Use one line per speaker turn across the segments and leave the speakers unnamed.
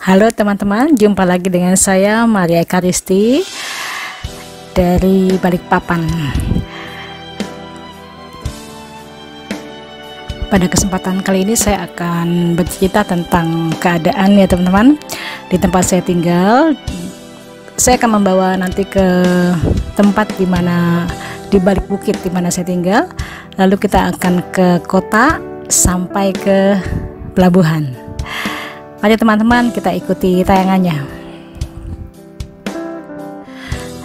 Halo teman-teman, jumpa lagi dengan saya Maria Ekaristi dari Balikpapan. Pada kesempatan kali ini saya akan bercerita tentang keadaan ya teman-teman di tempat saya tinggal. Saya akan membawa nanti ke tempat di mana di balik bukit di mana saya tinggal. Lalu kita akan ke kota sampai ke pelabuhan. Mari teman-teman kita ikuti tayangannya.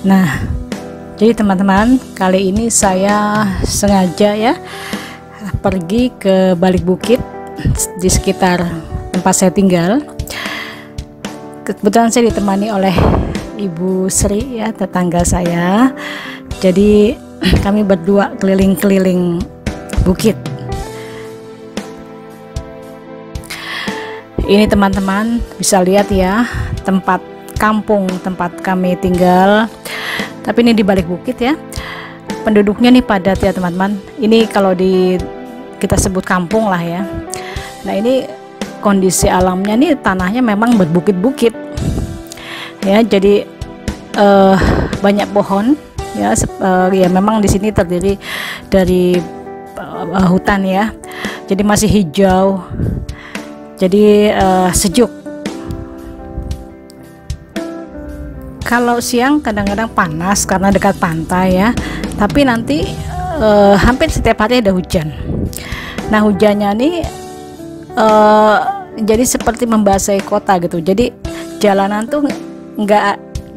Nah, jadi teman-teman kali ini saya sengaja ya pergi ke balik bukit di sekitar tempat saya tinggal. Kebetulan saya ditemani oleh Ibu Sri ya, tetangga saya. Jadi kami berdua keliling-keliling bukit. Ini teman-teman bisa lihat ya tempat kampung tempat kami tinggal, tapi ini di balik bukit ya. Penduduknya nih padat ya teman-teman. Ini kalau kita sebut kampung lah ya. Nah ini kondisi alamnya nih, tanahnya memang berbukit-bukit ya, jadi banyak pohon ya. Ya memang di sini terdiri dari hutan ya, jadi masih hijau. Jadi sejuk. Kalau siang kadang-kadang panas karena dekat pantai ya, tapi nanti hampir setiap hari ada hujan. Nah hujannya nih jadi seperti membasahi kota gitu. Jadi jalanan tuh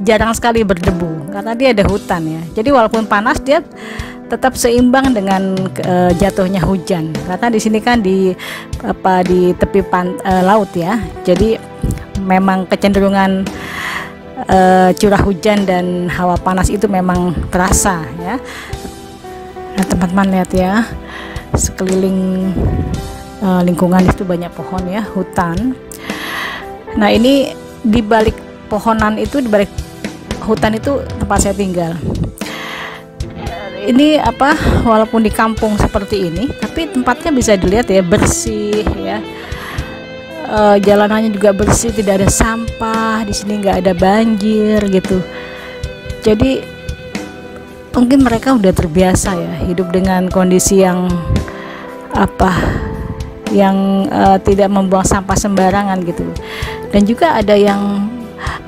jarang sekali berdebu karena dia ada hutan ya. Jadi walaupun panas dia tetap seimbang dengan jatuhnya hujan, karena di sini kan di tepi laut ya. Jadi memang kecenderungan curah hujan dan hawa panas itu memang terasa ya. Nah teman-teman lihat ya, sekeliling lingkungan itu banyak pohon ya, hutan. Nah ini di balik pohonan itu, di balik hutan itu tempat saya tinggal. Ini walaupun di kampung seperti ini, tapi tempatnya bisa dilihat ya, bersih ya. Jalanannya juga bersih, tidak ada sampah di sini, nggak ada banjir gitu. Jadi mungkin mereka udah terbiasa ya hidup dengan kondisi yang tidak membuang sampah sembarangan gitu. Dan juga ada yang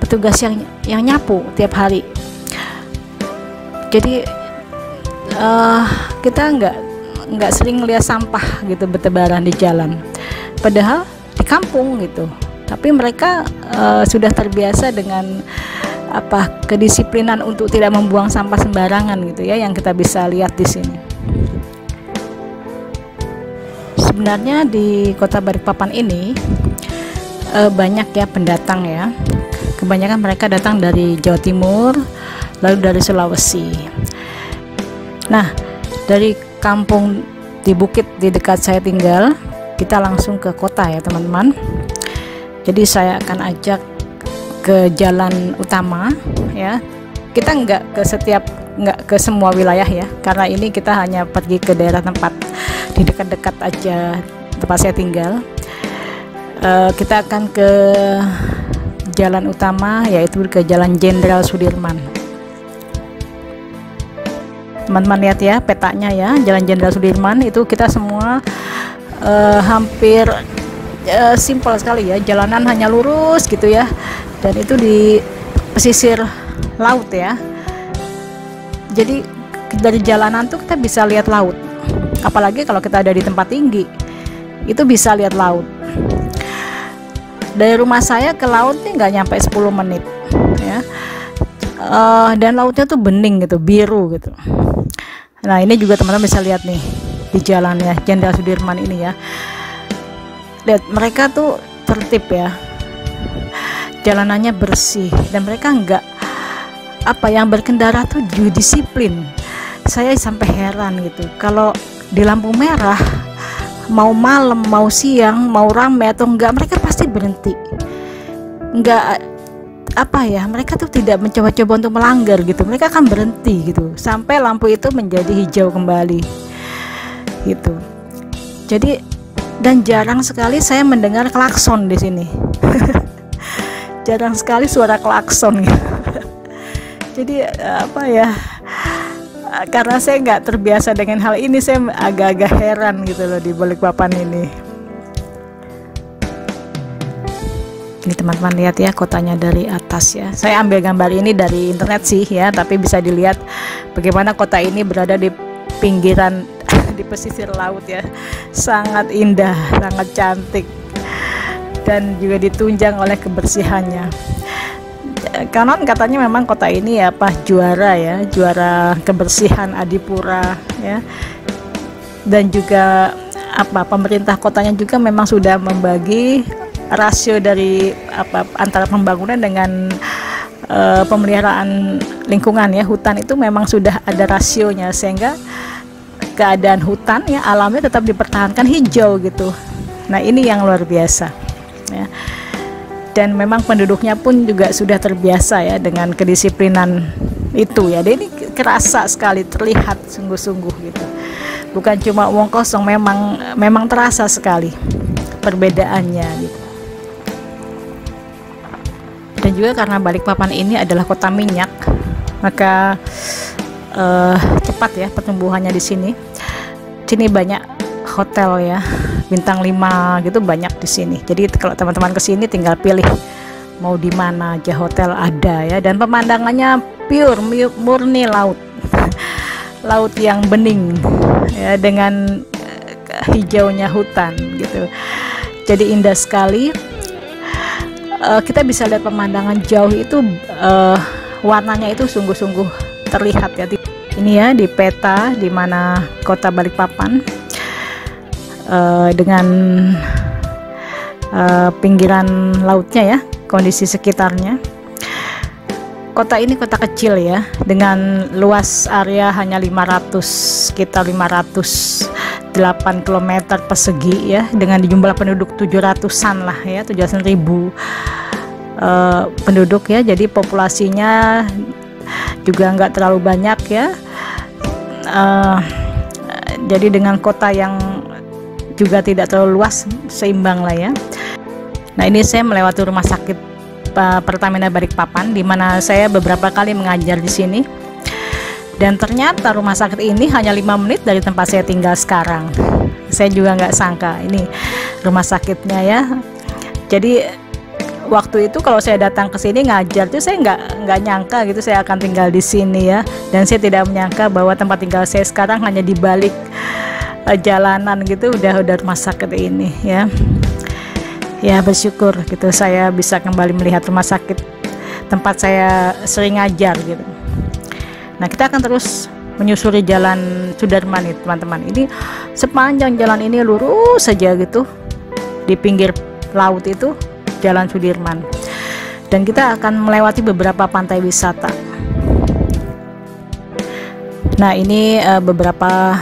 petugas yang nyapu tiap hari. Jadi kita nggak sering lihat sampah gitu bertebaran di jalan, padahal di kampung gitu. Tapi mereka sudah terbiasa dengan kedisiplinan untuk tidak membuang sampah sembarangan gitu ya, yang kita bisa lihat di sini. Sebenarnya di kota Balikpapan ini banyak ya pendatang ya. Kebanyakan mereka datang dari Jawa Timur, lalu dari Sulawesi. Nah, dari kampung di bukit di dekat saya tinggal, kita langsung ke kota ya teman-teman. Jadi saya akan ajak ke jalan utama ya. Kita nggak ke semua wilayah ya, karena ini kita hanya pergi ke daerah tempat di dekat-dekat aja tempat saya tinggal. Kita akan ke jalan utama, yaitu ke Jalan Jenderal Sudirman. Teman-teman lihat ya petanya ya, Jalan Jenderal Sudirman itu kita semua hampir simpel sekali ya, jalanan hanya lurus gitu ya, dan itu di pesisir laut ya. Jadi dari jalanan tuh kita bisa lihat laut, apalagi kalau kita ada di tempat tinggi itu bisa lihat laut. Dari rumah saya ke laut nih nggak nyampe 10 menit ya. Dan lautnya tuh bening gitu, biru gitu. Nah ini juga teman-teman bisa lihat nih di jalannya Jenderal Sudirman ini ya. Lihat mereka tuh tertib ya, jalanannya bersih, dan mereka yang berkendara tuh juga disiplin. Saya sampai heran gitu, kalau di lampu merah mau malam, mau siang, mau ramai atau enggak, mereka pasti berhenti. Mereka tuh tidak mencoba-coba untuk melanggar gitu. Mereka akan berhenti gitu sampai lampu itu menjadi hijau kembali gitu. Jadi, dan jarang sekali saya mendengar klakson di sini. jarang sekali suara klakson gitu. Jadi apa ya, karena saya nggak terbiasa dengan hal ini, saya agak-agak heran gitu loh di Balikpapan ini. Ini teman-teman lihat ya kotanya dari atas ya. Saya ambil gambar ini dari internet sih ya, tapi bisa dilihat bagaimana kota ini berada di pinggiran di pesisir laut ya. Sangat indah, sangat cantik, dan juga ditunjang oleh kebersihannya. Konon katanya memang kota ini ya juara ya, juara kebersihan Adipura ya. Dan juga pemerintah kotanya juga memang sudah membagi rasio dari antara pembangunan dengan pemeliharaan lingkungan ya, hutan itu memang sudah ada rasionya, sehingga keadaan hutan ya alamnya tetap dipertahankan hijau gitu. Nah, ini yang luar biasa ya. Dan memang penduduknya pun juga sudah terbiasa ya dengan kedisiplinan itu ya. Dan ini kerasa sekali, terlihat sungguh-sungguh gitu. Bukan cuma omong kosong, memang terasa sekali perbedaannya gitu. Dan juga karena Balikpapan ini adalah kota minyak, maka cepat ya pertumbuhannya di sini. Sini banyak hotel ya, bintang 5 gitu banyak di sini. Jadi kalau teman-teman ke sini tinggal pilih mau di mana aja, hotel ada ya. Dan pemandangannya pure, murni laut. Laut yang bening ya, dengan hijaunya hutan gitu. Jadi indah sekali. Kita bisa lihat pemandangan jauh itu, warnanya itu sungguh-sungguh terlihat ya. Ini ya di peta di mana kota Balikpapan dengan pinggiran lautnya ya, kondisi sekitarnya. Kota ini kota kecil ya, dengan luas area hanya sekitar 508 km persegi ya, dengan jumlah penduduk 700-an lah ya, 700.000 penduduk ya. Jadi populasinya juga nggak terlalu banyak ya. Jadi dengan kota yang juga tidak terlalu luas, seimbang lah ya. Nah, ini saya melewati rumah sakit Pertamina Balikpapan, di mana saya beberapa kali mengajar di sini. Dan ternyata rumah sakit ini hanya 5 menit dari tempat saya tinggal sekarang. Saya juga nggak sangka ini rumah sakitnya ya. Jadi waktu itu kalau saya datang ke sini ngajar tuh saya nggak nyangka gitu saya akan tinggal di sini ya. Dan saya tidak menyangka bahwa tempat tinggal saya sekarang hanya di balik jalanan gitu udah rumah sakit ini ya. Ya, bersyukur gitu saya bisa kembali melihat rumah sakit tempat saya sering ngajar gitu. Nah, kita akan terus menyusuri jalan Sudirman nih teman-teman. Ini sepanjang jalan ini lurus saja gitu, di pinggir laut itu jalan Sudirman. Dan kita akan melewati beberapa pantai wisata. Nah, ini beberapa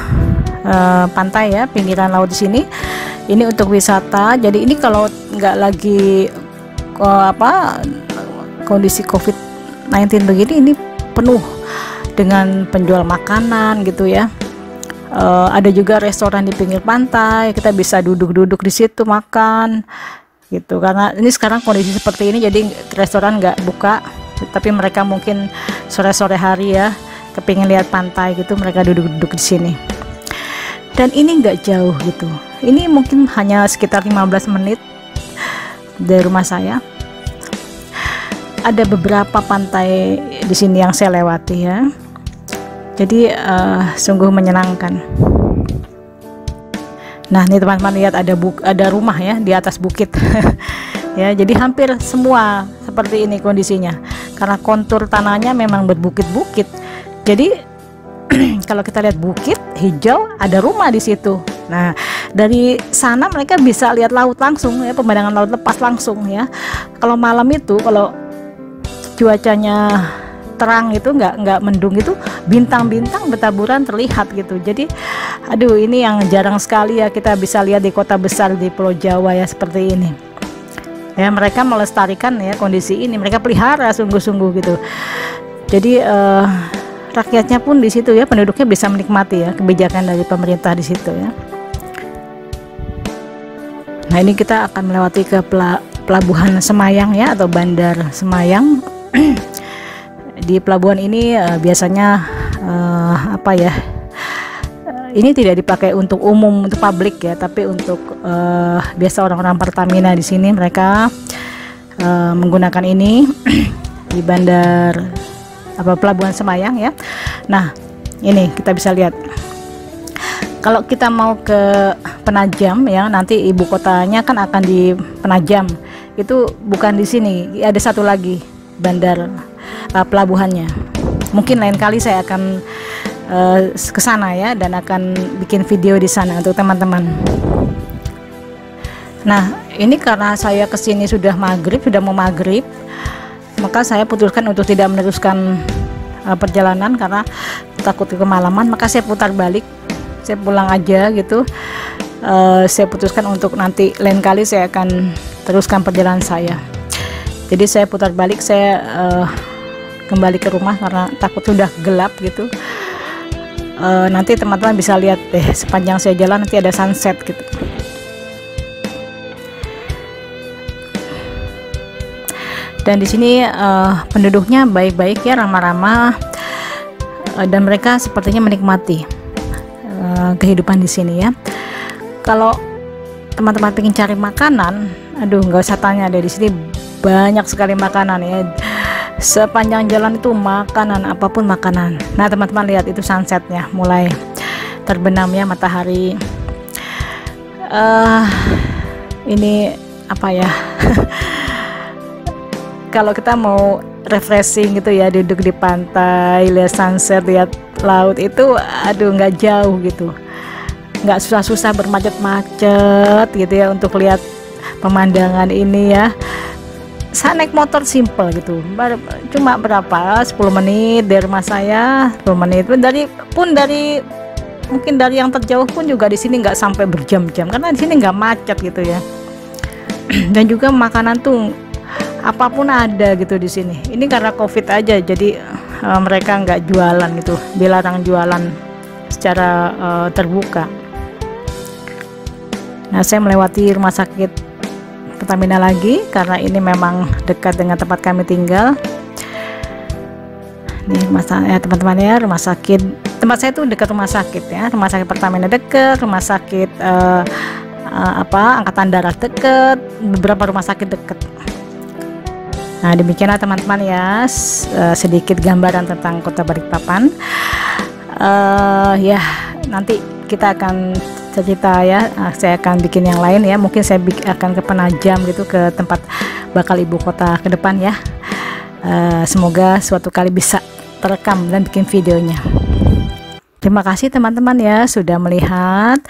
pantai ya, pinggiran laut di sini. Ini untuk wisata. Jadi ini kalau nggak lagi kondisi COVID-19 begini, ini penuh dengan penjual makanan gitu ya. Ada juga restoran di pinggir pantai, kita bisa duduk-duduk di situ makan gitu. Karena ini sekarang kondisi seperti ini, jadi restoran nggak buka, tapi mereka mungkin sore-sore hari ya kepingin lihat pantai gitu, mereka duduk-duduk di sini. Dan ini nggak jauh gitu, ini mungkin hanya sekitar 15 menit dari rumah saya. Ada beberapa pantai di sini yang saya lewati ya. Jadi sungguh menyenangkan. Nah, ini teman-teman lihat ada rumah ya di atas bukit. Ya, jadi hampir semua seperti ini kondisinya. Karena kontur tanahnya memang berbukit-bukit. Jadi kalau kita lihat bukit hijau, ada rumah di situ. Nah, dari sana mereka bisa lihat laut langsung ya, pemandangan laut lepas langsung ya. Kalau malam itu, kalau cuacanya terang itu nggak mendung itu, bintang-bintang bertaburan terlihat gitu. Jadi aduh, ini yang jarang sekali ya kita bisa lihat di kota besar di Pulau Jawa ya, seperti ini ya. Mereka melestarikan ya kondisi ini, mereka pelihara sungguh-sungguh gitu. Jadi rakyatnya pun di situ ya, penduduknya bisa menikmati ya kebijakan dari pemerintah di situ ya. Nah, ini kita akan melewati ke pelabuhan Semayang ya, atau Bandar Semayang. Di pelabuhan ini biasanya apa ya, ini tidak dipakai untuk umum, untuk publik ya, tapi untuk biasa orang-orang Pertamina di sini mereka menggunakan ini di bandar pelabuhan Semayang ya. Nah, ini kita bisa lihat. Kalau kita mau ke Penajam ya, nanti ibu kotanya kan akan di Penajam. Itu bukan di sini, ada satu lagi bandar pelabuhannya. Mungkin lain kali saya akan ke sana ya, dan akan bikin video di sana untuk teman-teman. Nah, ini karena saya kesini sudah mau maghrib, maka saya putuskan untuk tidak meneruskan perjalanan karena takut kemalaman. Maka saya putar balik, saya pulang aja gitu. Saya putuskan untuk nanti lain kali saya akan teruskan perjalanan saya. Jadi saya putar balik, saya kembali ke rumah karena takut sudah gelap gitu. Nanti teman-teman bisa lihat deh, sepanjang saya jalan nanti ada sunset gitu. Dan di sini penduduknya baik-baik ya, ramah-ramah, dan mereka sepertinya menikmati kehidupan di sini ya. Kalau teman-teman ingin cari makanan, aduh nggak usah tanya deh, di sini banyak sekali makanan ya. Sepanjang jalan itu makanan, apapun makanan. Nah teman-teman lihat itu sunsetnya, mulai terbenam ya matahari. Ini apa ya? Kalau kita mau refreshing gitu ya, duduk di pantai, lihat sunset, lihat laut itu, aduh nggak jauh gitu, nggak susah-susah bermacet-macet gitu ya untuk lihat pemandangan ini ya. Saya naik motor simple gitu, cuma berapa 10 menit dari rumah saya, 10 menit mungkin dari yang terjauh pun juga di sini nggak sampai berjam-jam karena di sini nggak macet gitu ya. Dan juga makanan tuh apapun ada gitu di sini. Ini karena COVID aja, jadi mereka nggak jualan gitu, dilarang jualan secara terbuka. Nah, saya melewati rumah sakit Pertamina lagi karena ini memang dekat dengan tempat kami tinggal. Ini teman-teman ya, rumah sakit tempat saya tuh dekat rumah sakit ya, rumah sakit Pertamina dekat, rumah sakit Angkatan Darat dekat, beberapa rumah sakit dekat. Nah demikianlah teman-teman ya, sedikit gambaran tentang Kota Balikpapan. Ya nanti kita akan cerita ya, saya akan bikin yang lain ya, mungkin saya akan ke Penajam gitu, ke tempat bakal ibu kota ke depan ya. Semoga suatu kali bisa terekam dan bikin videonya. Terima kasih teman-teman ya sudah melihat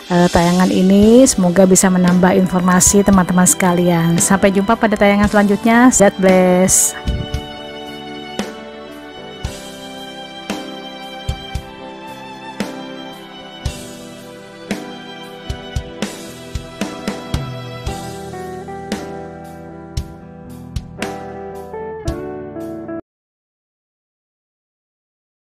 tayangan ini, semoga bisa menambah informasi teman-teman sekalian. Sampai jumpa pada tayangan selanjutnya. God bless.